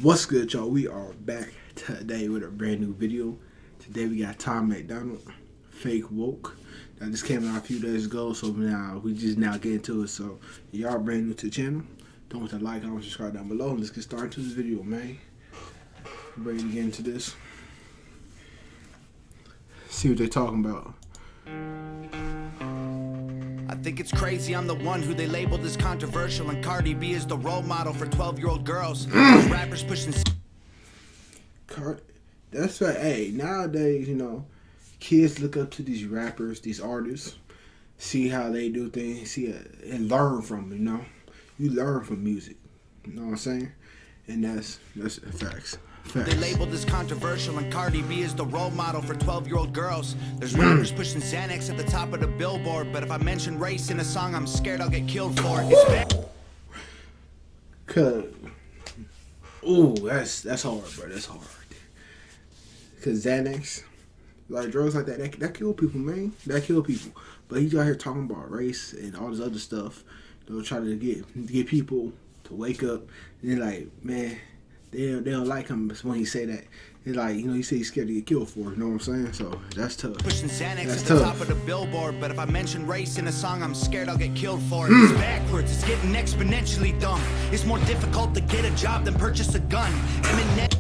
What's good, y'all? We are back today with a brand new video. Today we got MacDonald, Fake Woke. That just came out a few days ago, so now we just now get into it. So if y'all brand new to the channel, don't forget to like, comment, subscribe down below. Let's get started to this video, man. Ready to get into this. See what they're talking about. I think it's crazy I'm the one who they labeled as controversial, and Cardi B is the role model for 12-year-old girls. Rappers pushing. That's right. Hey, nowadays, you know, kids look up to these rappers, these artists, see how they do things, and learn from them. You know, you learn from music. You know what I'm saying? And that's facts. They labeled as controversial, and Cardi B is the role model for 12-year-old girls. There's rappers pushing Xanax at the top of the billboard, but if I mention race in a song, I'm scared I'll get killed for it. It's bad. That's hard, bro. That's hard. Cause Xanax, like drugs like that kill people, man. That kill people. But he's out here talking about race and all this other stuff. They'll try to get people to wake up, and they're like, man. They don't like him when he say that. It's like, you know, he say he's scared to get killed for it. You know what I'm saying? So that's tough. Pushing Xanax at the top of the billboard, but if I mention race in a song, I'm scared I'll get killed for it. It's backwards. It's getting exponentially dumb. It's more difficult to get a job than purchase a gun. Eminem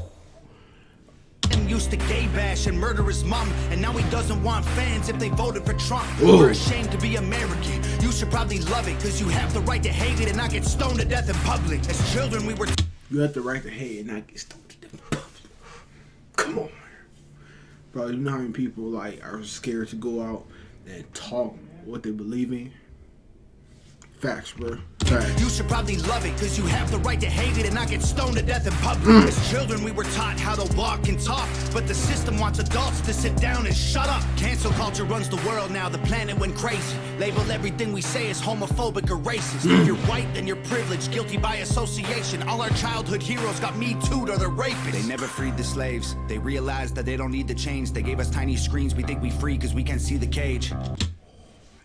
used to gay bash and murder his mom, and now he doesn't want fans if they voted for Trump. We're ashamed to be American. You should probably love it, because you have the right to hate it and not get stoned to death in public. As children, we were. You have the right to hate and not get stoned to death. Come on, bro. You know how many people like are scared to go out and talk what they believe in? Facts, bro. Facts. You should probably love it, because you have the right to hate it and not get stoned to death in public. As children, we were taught how to walk and talk, but the system wants adults to sit down and shut up. Cancel culture runs the world now. The planet went crazy. Label everything we say as homophobic or racist. If you're white, then you're privileged, guilty by association. All our childhood heroes got Me Too'd or they're rapists. They never freed the slaves. They realized that they don't need to change. They gave us tiny screens. We think we free because we can't see the cage.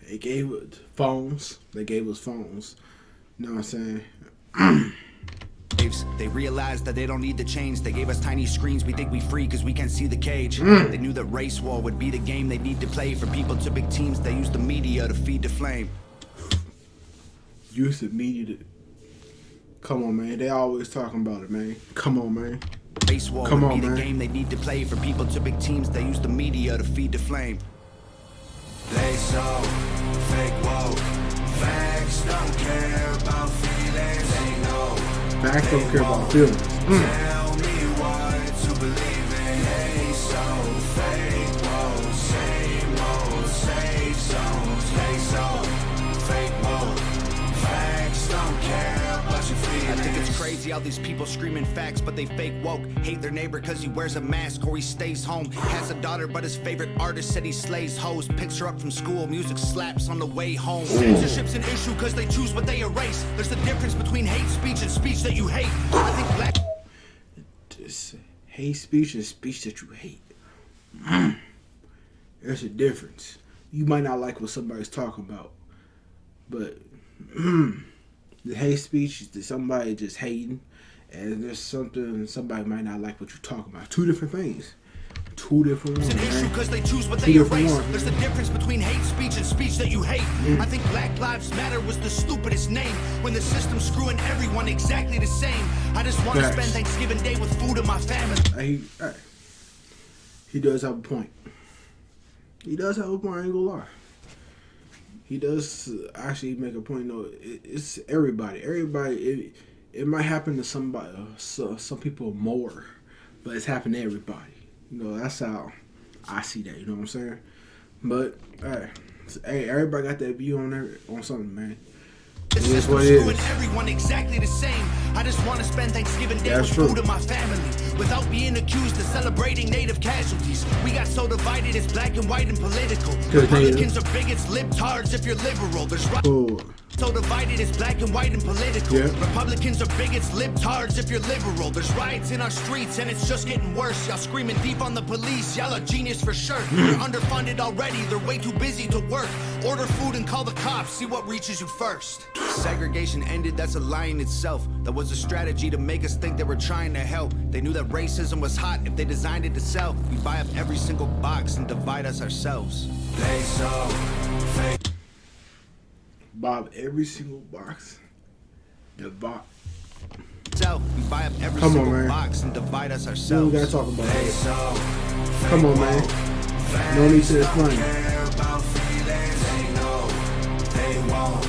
They gave us phones. They gave us phones. You know what I'm saying? They realized that they don't need to change. They gave us tiny screens. We think we free because we can't see the cage. They knew that race war would be the game they need to play. For people to big teams, they use the media to feed the flame. Use the media to... Come on, man. They always talking about it, man. Come on, man. Race war would be the game they need to play. For people to big teams, they use the media to feed the flame. They so fake woke. Facts don't care about feelings. They know. Facts don't care about feelings. Tell me what to believe in. They so fake woke. Same old safe zones. They so fake woke. Facts don't care about your feelings. I think it's crazy how these people screaming facts, but they fake woke. Hate their neighbor because he wears a mask or he stays home. Has a daughter, but his favorite artist said he slays hoes. Picks her up from school, music slaps on the way home. Censorship's an issue because they choose what they erase. There's a difference between hate speech and speech that you hate. I think black... Just hate speech and speech that you hate. There's a difference. You might not like what somebody's talking about, but the hate speech is somebody just hating, and there's something somebody might not like what you're talking about. Two different things. Two different ones. It's an issue because they choose what they erase. There's a difference between hate speech and speech that you hate. I think Black Lives Matter was the stupidest name when the system's screwing everyone exactly the same. I just want to spend Thanksgiving Day with food in my family. He does have a point. He does have a point, I ain't gonna lie. He does actually make a point, though. It's everybody. Everybody, it might happen to somebody, some people more, but it's happened to everybody. You know, that's how I see that, you know what I'm saying? But, hey, everybody got that view on something, man. The system's screwing everyone exactly the same. I just want to spend Thanksgiving Day with food in my family without being accused of celebrating native casualties. We got so divided, it's black and white and political. Republicans are bigots, libtards if you're liberal. There's So divided, it's black and white and political. Yeah. Republicans are bigots, libtards if you're liberal. There's riots in our streets and it's just getting worse. Y'all screaming deep on the police, y'all are genius for sure. You're underfunded already, they're way too busy to work. Order food and call the cops, see what reaches you first. Segregation ended, that's a lie in itself. That was a strategy to make us think they were trying to help. They knew that racism was hot if they designed it to sell. We buy up every single box and divide us ourselves. They so fake. Bob every single box. The box. We buy up every Come on, single man. box and divide us We ourselves. gotta talk about They that. so Come on, man. No need to explain. care about feelings, they know they won't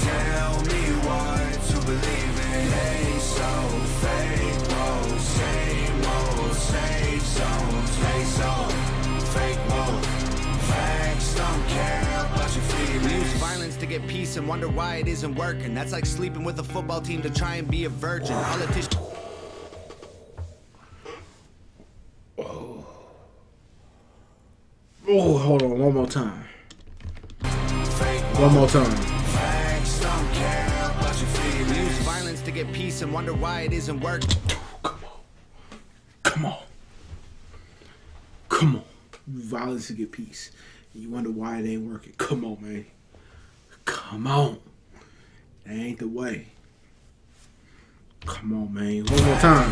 tell me what to believe in. They so fake, whoa, same old safe zones. They so fake, whoa, facts don't care about your feelings. We use violence to get peace and wonder why it isn't working. That's like sleeping with a football team to try and be a virgin. Politicians. Oh, hold on. One more time. One more time. Facts don't care about your feelings. We use violence to get peace and wonder why it isn't working. Come on. Come on. Violence to get peace. You wonder why it ain't working. Come on, man. Come on. That ain't the way. Come on, man. One more time.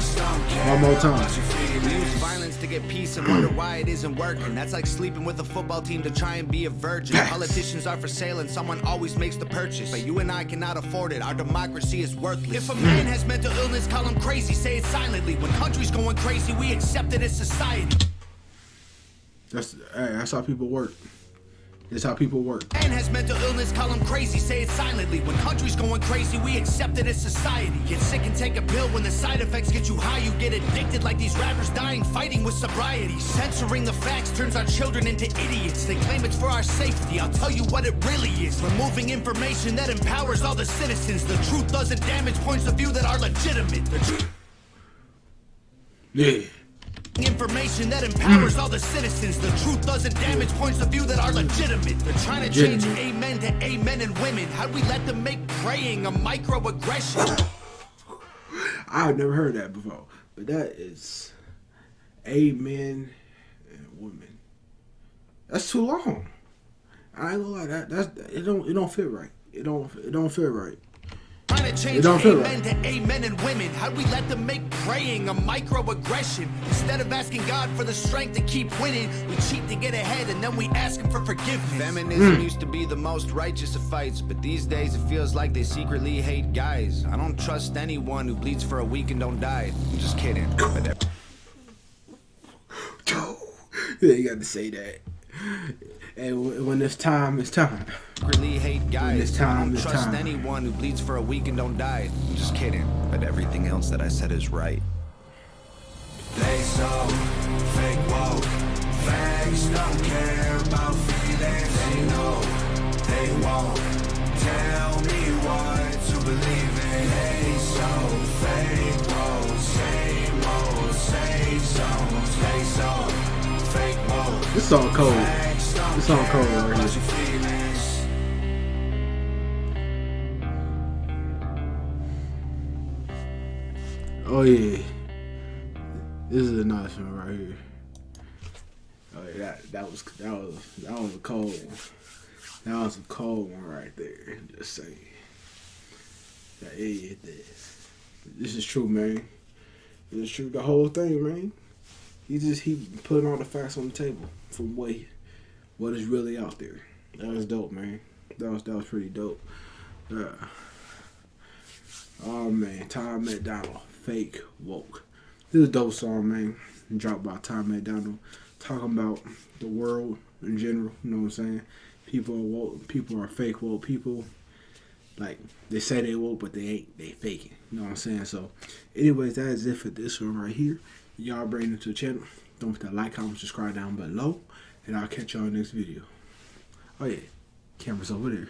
One more time. We use violence to get peace and wonder why it isn't working. That's like sleeping with a football team to try and be a virgin. Politicians are for sale and someone always makes the purchase. But you and I cannot afford it. Our democracy is worthless. If a man has mental illness, call him crazy. Say it silently. When country's going crazy, we accept it as society. That's how people work. That's how people work. Man has mental illness, call him crazy, say it silently. When country's going crazy, we accept it as society. Get sick and take a pill when the side effects get you high. You get addicted like these rappers dying, fighting with sobriety. Censoring the facts turns our children into idiots. They claim it's for our safety, I'll tell you what it really is. Removing information that empowers all the citizens. The truth doesn't damage points of view that are legitimate. Yeah. Information that empowers all the citizens. The truth doesn't damage points of view that are legitimate. They're trying to change amen to amen and women. How'd we let them make praying a microaggression? I've never heard that before. But that is amen and women. That's too long. I ain't gonna lie, it don't fit right. It don't feel right. Trying to change amen to amen and women. How'd we let them make praying a microaggression? Instead of asking God for the strength to keep winning, we cheat to get ahead and then we ask him for forgiveness. Feminism used to be the most righteous of fights, but these days it feels like they secretly hate guys. I don't trust anyone who bleeds for a week and don't die. I'm just kidding. Yeah, you got to say that. And when it's time, it's time. Secretly hate guys. When it's time, I don't it's trust time. anyone who bleeds for a week and don't die. I'm just kidding. But everything else that I said is right. They so fake woke. Facts don't care about feelings. They know they won't tell me what to believe in. They so fake woke. Same old safe zones. They so fake woke. This song cold. This song cold right here. Oh yeah, this is a nice one right here. Oh yeah, that was a cold one. That was a cold one right there. Just saying. Yeah, this is true, man. This is true. The whole thing, man. He putting all the facts on the table from what is really out there. That was dope, man. That was pretty dope. Oh man, MacDonald, Fake Woke. This is a dope song, man. Dropped by MacDonald, talking about the world in general. You know what I'm saying? People are woke. People are fake woke. People, like, they say they woke, but they ain't. They faking. You know what I'm saying? So, anyways, that is it for this one right here. Y'all bring it to the channel. Don't forget to like, comment, subscribe down below, and I'll catch y'all in the next video. Oh yeah, camera's over there.